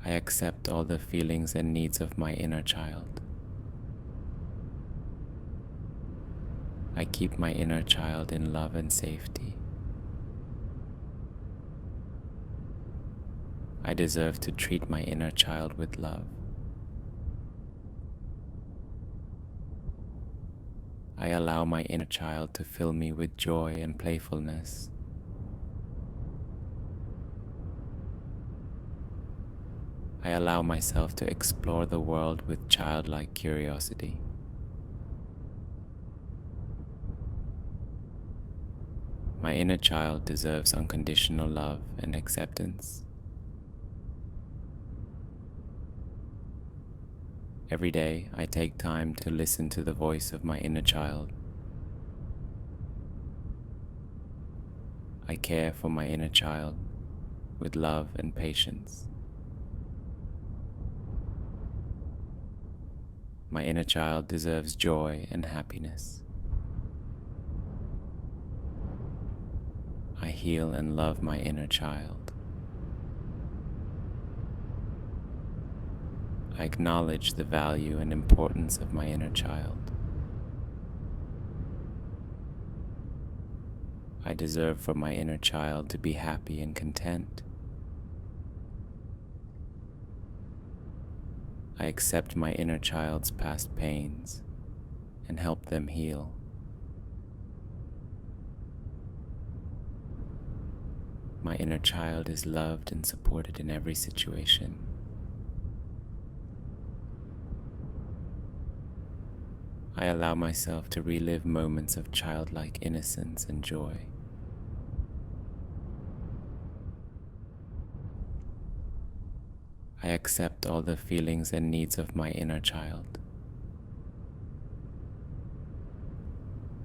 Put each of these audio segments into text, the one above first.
I accept all the feelings and needs of my inner child. I keep my inner child in love and safety. I deserve to treat my inner child with love. I allow my inner child to fill me with joy and playfulness. I allow myself to explore the world with childlike curiosity. My inner child deserves unconditional love and acceptance. Every day, I take time to listen to the voice of my inner child. I care for my inner child with love and patience. My inner child deserves joy and happiness. I heal and love my inner child. I acknowledge the value and importance of my inner child. I deserve for my inner child to be happy and content. I accept my inner child's past pains and help them heal. My inner child is loved and supported in every situation. I allow myself to relive moments of childlike innocence and joy. I accept all the feelings and needs of my inner child.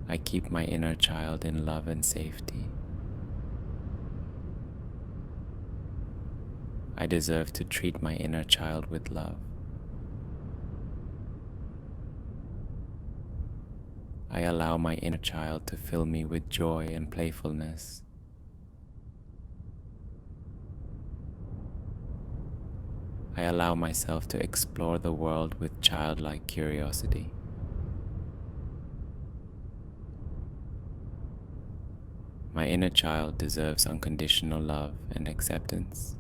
I keep my inner child in love and safety. I deserve to treat my inner child with love. I allow my inner child to fill me with joy and playfulness. I allow myself to explore the world with childlike curiosity. My inner child deserves unconditional love and acceptance.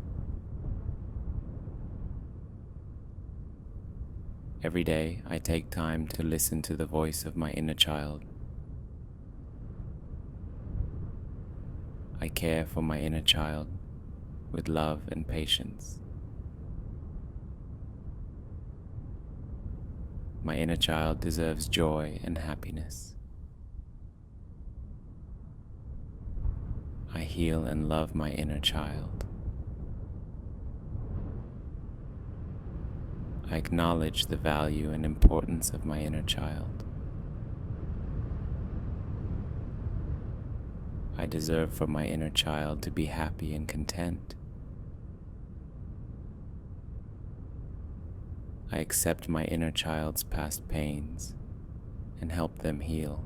Every day, I take time to listen to the voice of my inner child. I care for my inner child with love and patience. My inner child deserves joy and happiness. I heal and love my inner child. I acknowledge the value and importance of my inner child. I deserve for my inner child to be happy and content. I accept my inner child's past pains and help them heal.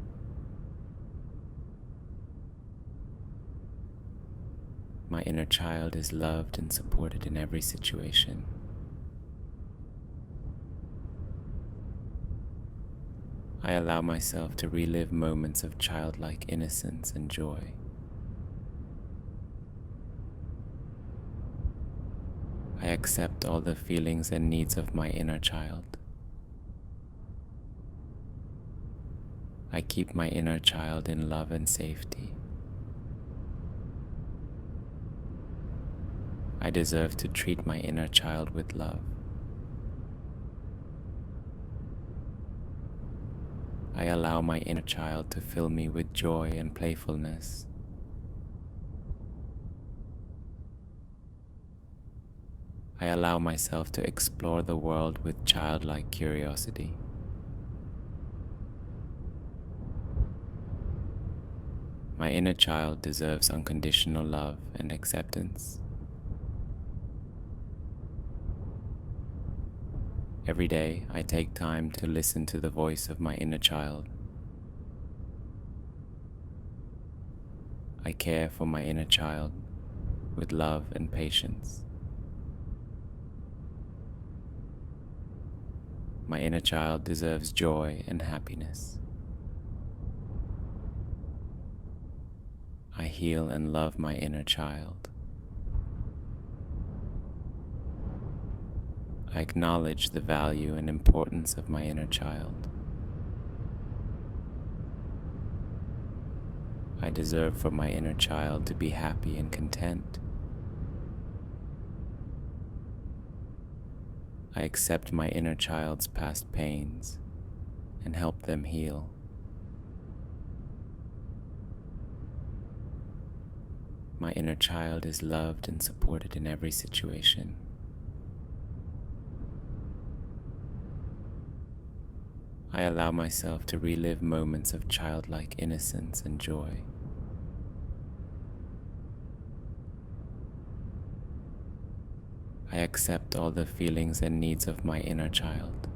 My inner child is loved and supported in every situation. I allow myself to relive moments of childlike innocence and joy. I accept all the feelings and needs of my inner child. I keep my inner child in love and safety. I deserve to treat my inner child with love. I allow my inner child to fill me with joy and playfulness. I allow myself to explore the world with childlike curiosity. My inner child deserves unconditional love and acceptance. Every day, I take time to listen to the voice of my inner child. I care for my inner child with love and patience. My inner child deserves joy and happiness. I heal and love my inner child. I acknowledge the value and importance of my inner child. I deserve for my inner child to be happy and content. I accept my inner child's past pains and help them heal. My inner child is loved and supported in every situation. I allow myself to relive moments of childlike innocence and joy. I accept all the feelings and needs of my inner child.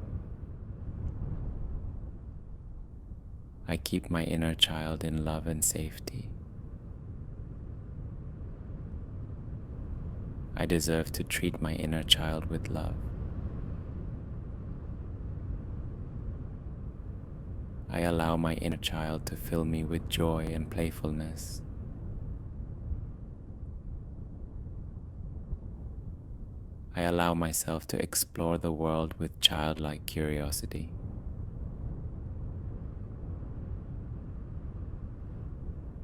I keep my inner child in love and safety. I deserve to treat my inner child with love. I allow my inner child to fill me with joy and playfulness. I allow myself to explore the world with childlike curiosity.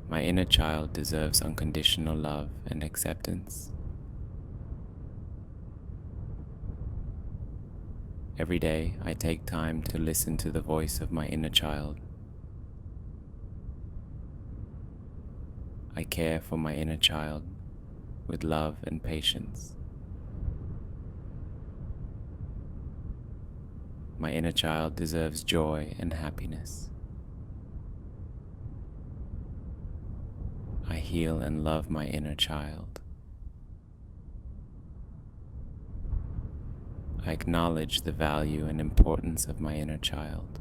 My inner child deserves unconditional love and acceptance. Every day, I take time to listen to the voice of my inner child. I care for my inner child with love and patience. My inner child deserves joy and happiness. I heal and love my inner child. I acknowledge the value and importance of my inner child.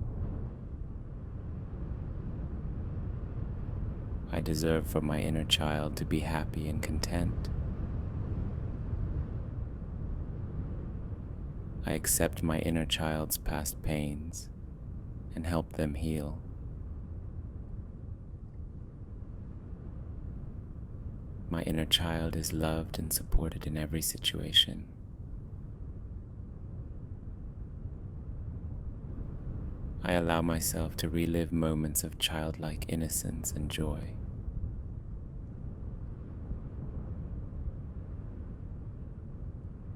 I deserve for my inner child to be happy and content. I accept my inner child's past pains and help them heal. My inner child is loved and supported in every situation. I allow myself to relive moments of childlike innocence and joy.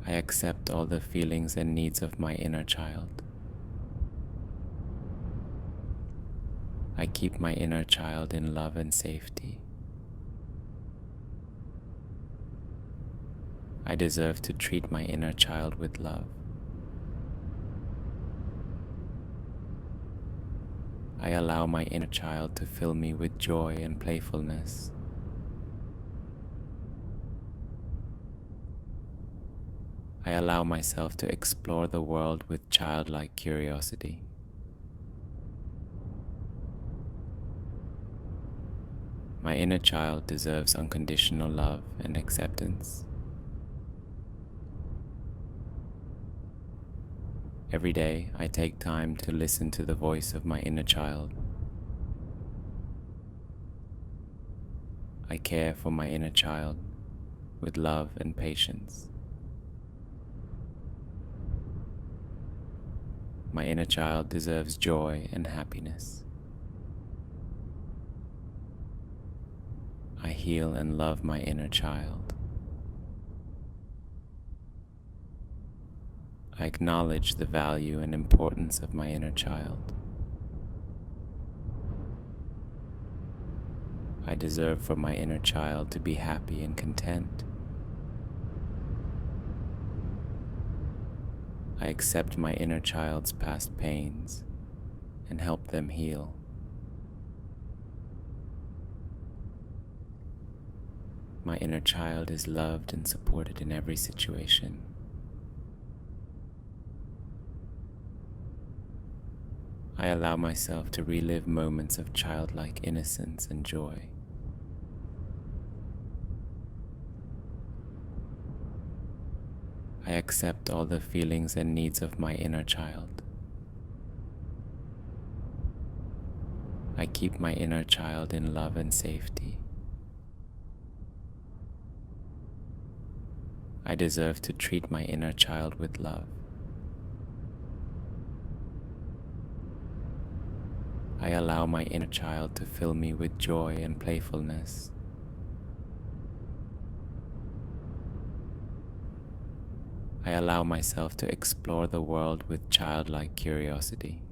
I accept all the feelings and needs of my inner child. I keep my inner child in love and safety. I deserve to treat my inner child with love. I allow my inner child to fill me with joy and playfulness. I allow myself to explore the world with childlike curiosity. My inner child deserves unconditional love and acceptance. Every day, I take time to listen to the voice of my inner child. I care for my inner child with love and patience. My inner child deserves joy and happiness. I heal and love my inner child. I acknowledge the value and importance of my inner child. I deserve for my inner child to be happy and content. I accept my inner child's past pains and help them heal. My inner child is loved and supported in every situation. I allow myself to relive moments of childlike innocence and joy. I accept all the feelings and needs of my inner child. I keep my inner child in love and safety. I deserve to treat my inner child with love. I allow my inner child to fill me with joy and playfulness. I allow myself to explore the world with childlike curiosity.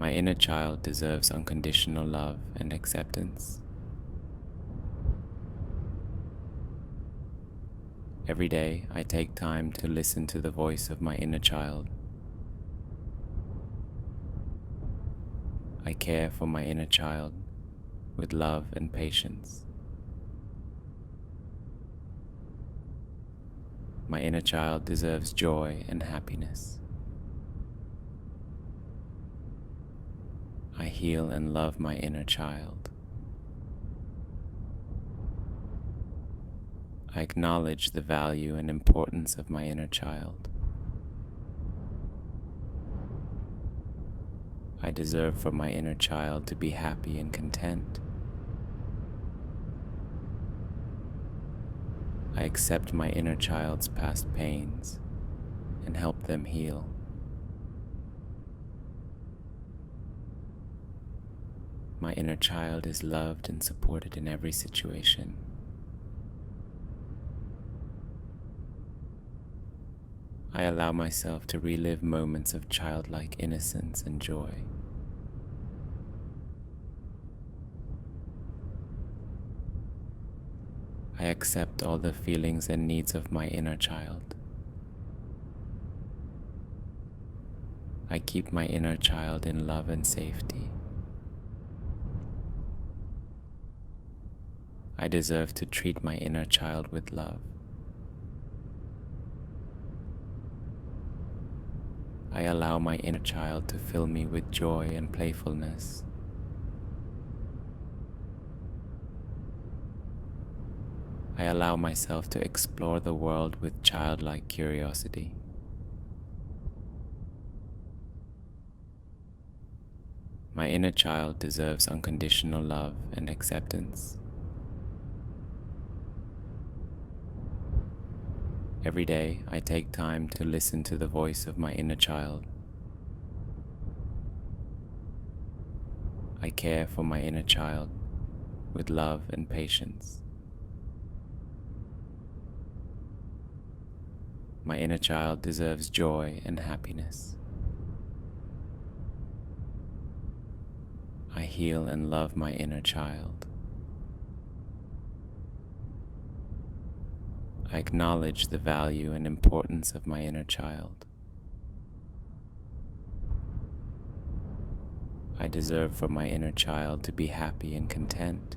My inner child deserves unconditional love and acceptance. Every day, I take time to listen to the voice of my inner child. I care for my inner child with love and patience. My inner child deserves joy and happiness. I heal and love my inner child. I acknowledge the value and importance of my inner child. I deserve for my inner child to be happy and content. I accept my inner child's past pains and help them heal. My inner child is loved and supported in every situation. I allow myself to relive moments of childlike innocence and joy. I accept all the feelings and needs of my inner child. I keep my inner child in love and safety. I deserve to treat my inner child with love. I allow my inner child to fill me with joy and playfulness. I allow myself to explore the world with childlike curiosity. My inner child deserves unconditional love and acceptance. Every day, I take time to listen to the voice of my inner child. I care for my inner child with love and patience. My inner child deserves joy and happiness. I heal and love my inner child. I acknowledge the value and importance of my inner child. I deserve for my inner child to be happy and content.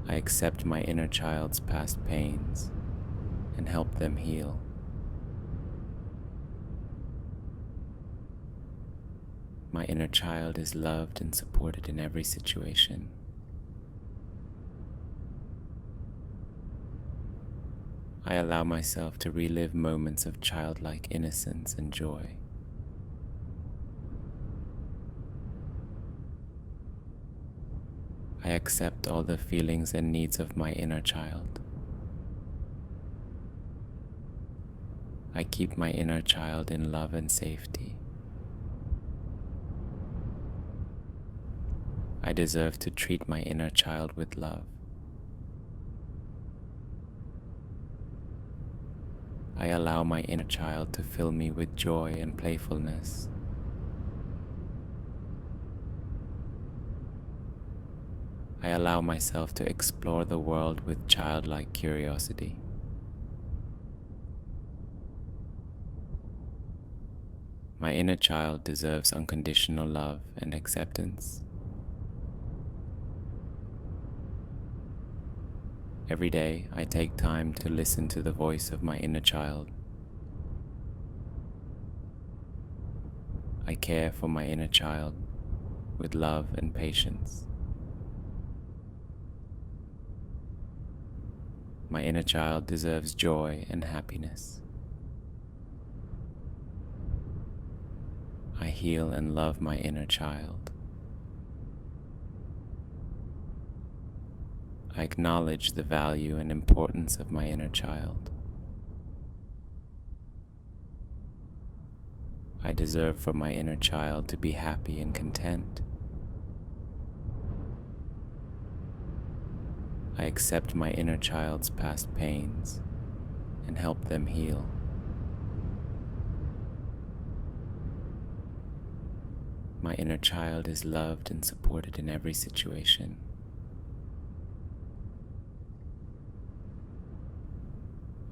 I accept my inner child's past pains and help them heal. My inner child is loved and supported in every situation. I allow myself to relive moments of childlike innocence and joy. I accept all the feelings and needs of my inner child. I keep my inner child in love and safety. I deserve to treat my inner child with love. I allow my inner child to fill me with joy and playfulness. I allow myself to explore the world with childlike curiosity. My inner child deserves unconditional love and acceptance. Every day, I take time to listen to the voice of my inner child. I care for my inner child with love and patience. My inner child deserves joy and happiness. heal and love my inner child. I acknowledge the value and importance of my inner child. I deserve for my inner child to be happy and content. I accept my inner child's past pains and help them heal. My inner child is loved and supported in every situation.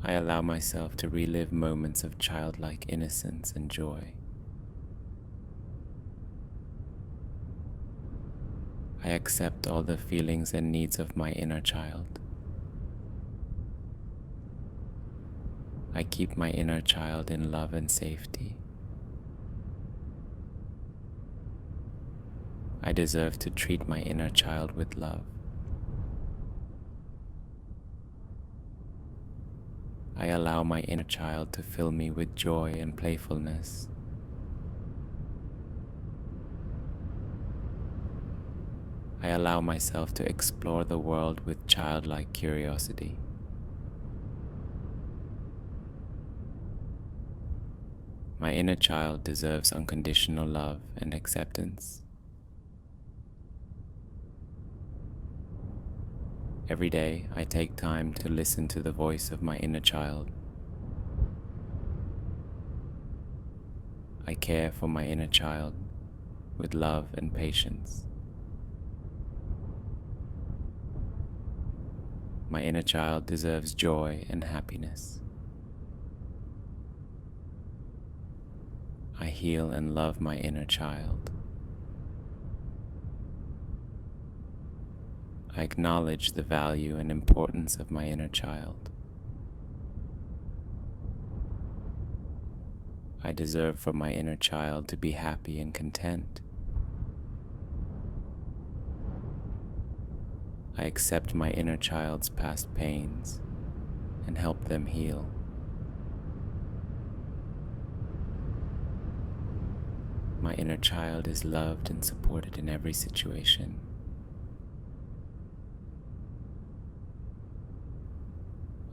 I allow myself to relive moments of childlike innocence and joy. I accept all the feelings and needs of my inner child. I keep my inner child in love and safety. I deserve to treat my inner child with love. I allow my inner child to fill me with joy and playfulness. I allow myself to explore the world with childlike curiosity. My inner child deserves unconditional love and acceptance. Every day, I take time to listen to the voice of my inner child. I care for my inner child with love and patience. My inner child deserves joy and happiness. I heal and love my inner child. I acknowledge the value and importance of my inner child. I deserve for my inner child to be happy and content. I accept my inner child's past pains and help them heal. My inner child is loved and supported in every situation.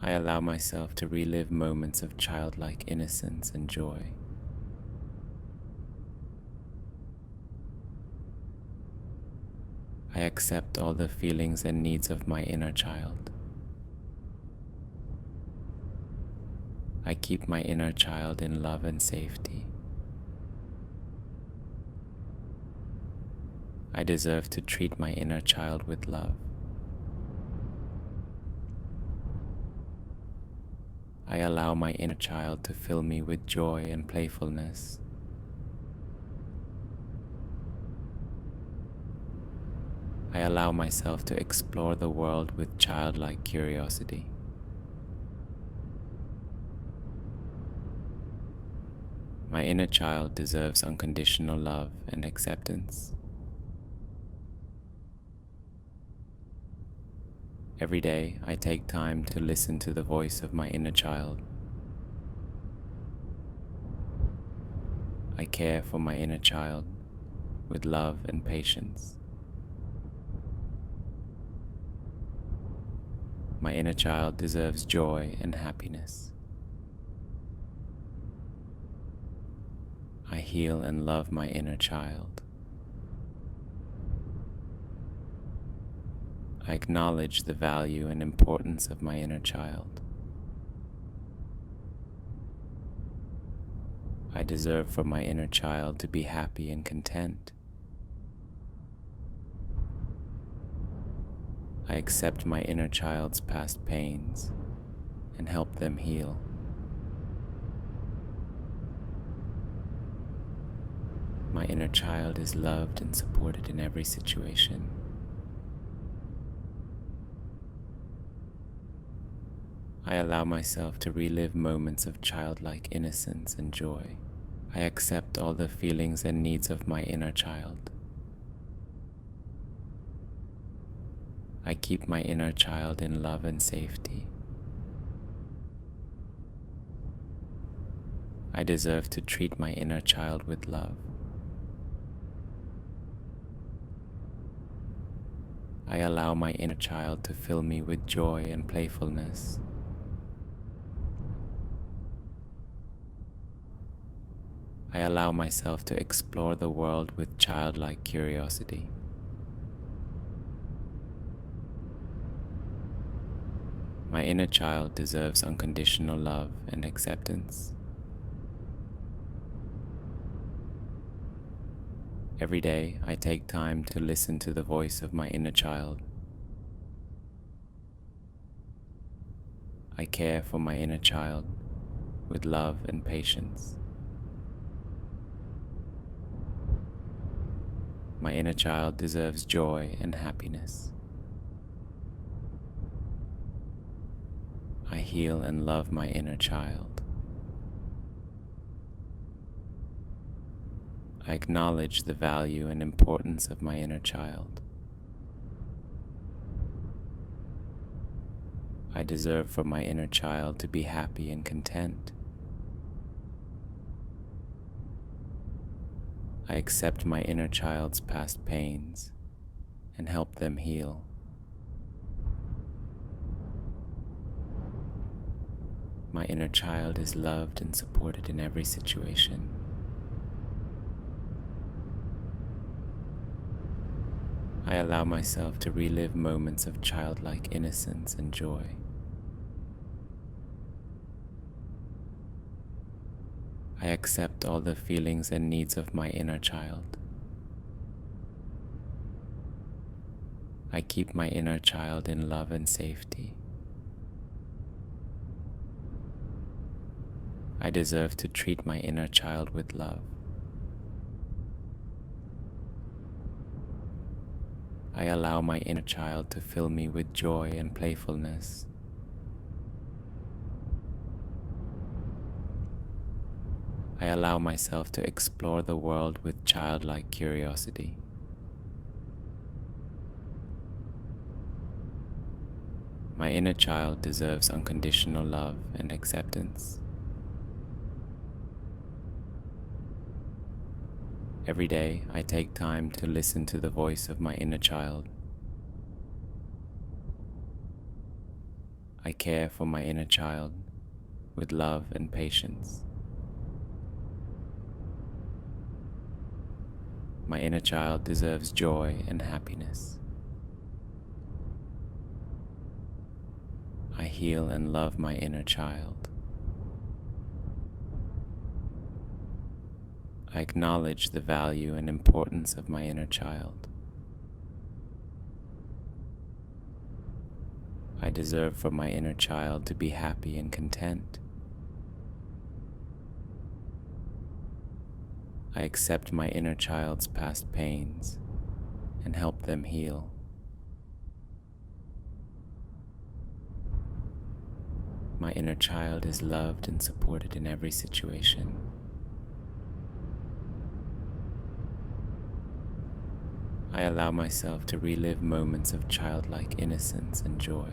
I allow myself to relive moments of childlike innocence and joy. I accept all the feelings and needs of my inner child. I keep my inner child in love and safety. I deserve to treat my inner child with love. I allow my inner child to fill me with joy and playfulness. I allow myself to explore the world with childlike curiosity. My inner child deserves unconditional love and acceptance. Every day, I take time to listen to the voice of my inner child. I care for my inner child with love and patience. My inner child deserves joy and happiness. I heal and love my inner child. I acknowledge the value and importance of my inner child. I deserve for my inner child to be happy and content. I accept my inner child's past pains and help them heal. My inner child is loved and supported in every situation. I allow myself to relive moments of childlike innocence and joy. I accept all the feelings and needs of my inner child. I keep my inner child in love and safety. I deserve to treat my inner child with love. I allow my inner child to fill me with joy and playfulness. I allow myself to explore the world with childlike curiosity. My inner child deserves unconditional love and acceptance. Every day, I take time to listen to the voice of my inner child. I care for my inner child with love and patience. My inner child deserves joy and happiness. I heal and love my inner child. I acknowledge the value and importance of my inner child. I deserve for my inner child to be happy and content. I accept my inner child's past pains and help them heal. My inner child is loved and supported in every situation. I allow myself to relive moments of childlike innocence and joy. I accept all the feelings and needs of my inner child. I keep my inner child in love and safety. I deserve to treat my inner child with love. I allow my inner child to fill me with joy and playfulness. I allow myself to explore the world with childlike curiosity. My inner child deserves unconditional love and acceptance. Every day, I take time to listen to the voice of my inner child. I care for my inner child with love and patience. My inner child deserves joy and happiness. I heal and love my inner child. I acknowledge the value and importance of my inner child. I deserve for my inner child to be happy and content. I accept my inner child's past pains and help them heal. My inner child is loved and supported in every situation. I allow myself to relive moments of childlike innocence and joy.